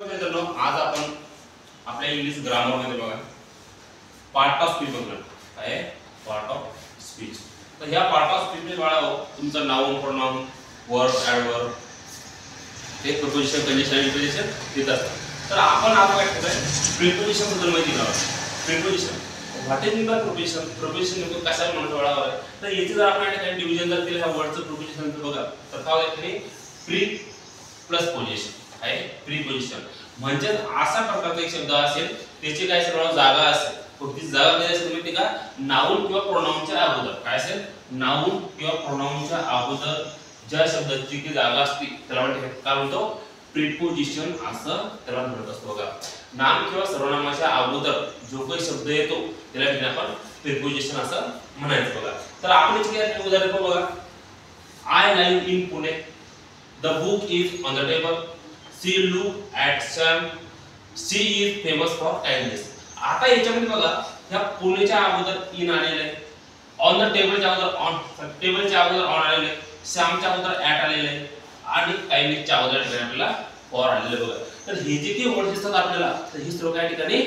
मित्रांनो, आज आपण आपल्या इंग्लिश ग्रामर मध्ये बघा पार्ट ऑफ स्पीच बघणार आहे. Part of speech. तर ह्या पार्ट ऑफ स्पीच मध्ये बाळाओ तुमचं नाउन, प्रोनाउन, वर्ब, ॲडवर्ब, ते प्रिपोजिशन, कंडिशन आणि इंटरजेक्शन देत असतात. तर आपण आता काय करतोय, प्रिपोजिशन बद्दल माहिती घ्यावं. Preposition what is the preposition? Preposition नेमकं कशाला म्हणतो बाळावर? तर याची जर आपण काही डिव्हिजन जर केलं ह्या वर्डचं प्रिपोजिशनचं बघा तर काय होतं, प्री प्लस पोजिशन आहे. प्रीपोजिशन म्हणजे असा प्रकारचा एक शब्द असेल त्याची काय सर्व जागा असेल. कोणती जागा काय असेल माहिती का? नाउन किंवा प्रोनाउनच्या अगोदर काय असेल, नाउन किंवा प्रोनाउनच्या अगोदर ज्या शब्दाची की जागा असते त्याला काय म्हणतो, प्रीपोजिशन असं त्याला म्हणत असतो. बघा, नाम किंवा सर्वनामाच्या अगोदर जो काही शब्द येतो त्याला आपण प्रीपोजिशन असं म्हणायचं. बघा, तर आपण याचे उदाहरण बघा. I live in Pune, the book is on the table, see look at Sam, she is famous for kindness. आता याच्यामध्ये बघा, ह्या पुणेच्या अगोदर इन आलेले आहे, ऑन द टेबलच्या अगोदर ऑन, टेबलच्या अगोदर ऑन आलेले आहे, सॅमच्या अगोदर ॲट आलेले आहे आणि काइंडनेसच्या अगोदर आपल्याला फॉर आलेले. बघा, तर हे जे काही वर्ड दिसतात आपल्याला, तर ही सर्व काही ठिकाणी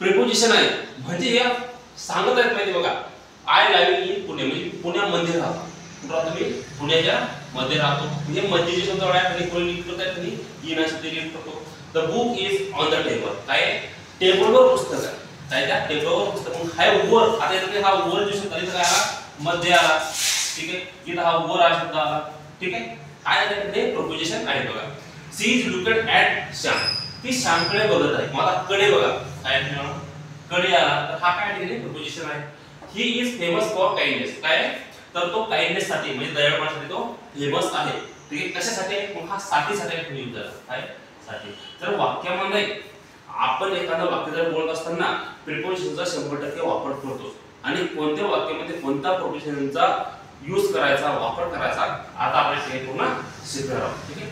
प्रिपोजिशन आहे. म्हणजे या सांगत आहेत माहिती. बघा, आय लाइव इन पुणे म्हणजे पुण्यामध्ये राहतो. तुम्ही पुण्याच्या मध्ये राहतो. हे मध्ये जे शब्द आहे आणि कोणी लिहितो त्या तुम्ही इन शब्द लिहितो. The book is on the table, काय टेबलवर पुस्तक आहे. काय त्या टेबलवर पुस्तक. मग हाय वर, आता इथे हा वर जो शब्द इथे काय आला, मध्ये आला. ठीक आहे, इथे हा वर हा शब्द आला. ठीक आहे, काय आहे प्रिपोजिशन आहे. बघा, सी इज लुकेड ॲट श्याम, ती श्यामकडे बघत आहे. मला कडे बघा, काय कडे आला तर हा काय प्रिपोजिशन आहे. He is famous for kindness, काय तर तो काइंडनेस साठी म्हणजे दयाळूपणासाठी तो फेमस आहे. ठीक आहे, कशासाठी? मग हा साठीसाठी यूज झाला. काय साठी? तर वाक्यामध्ये आपण एखादं वाक्य जर बोलत असताना प्रिपोजिशनचा 100% वापर करतो. आणि कोणत्या वाक्यामध्ये कोणत्या प्रिपोजिशनचा यूज करायचा, वापर करायचा आता आपण हे पूर्ण शिकणार आहोत. ठीक आहे,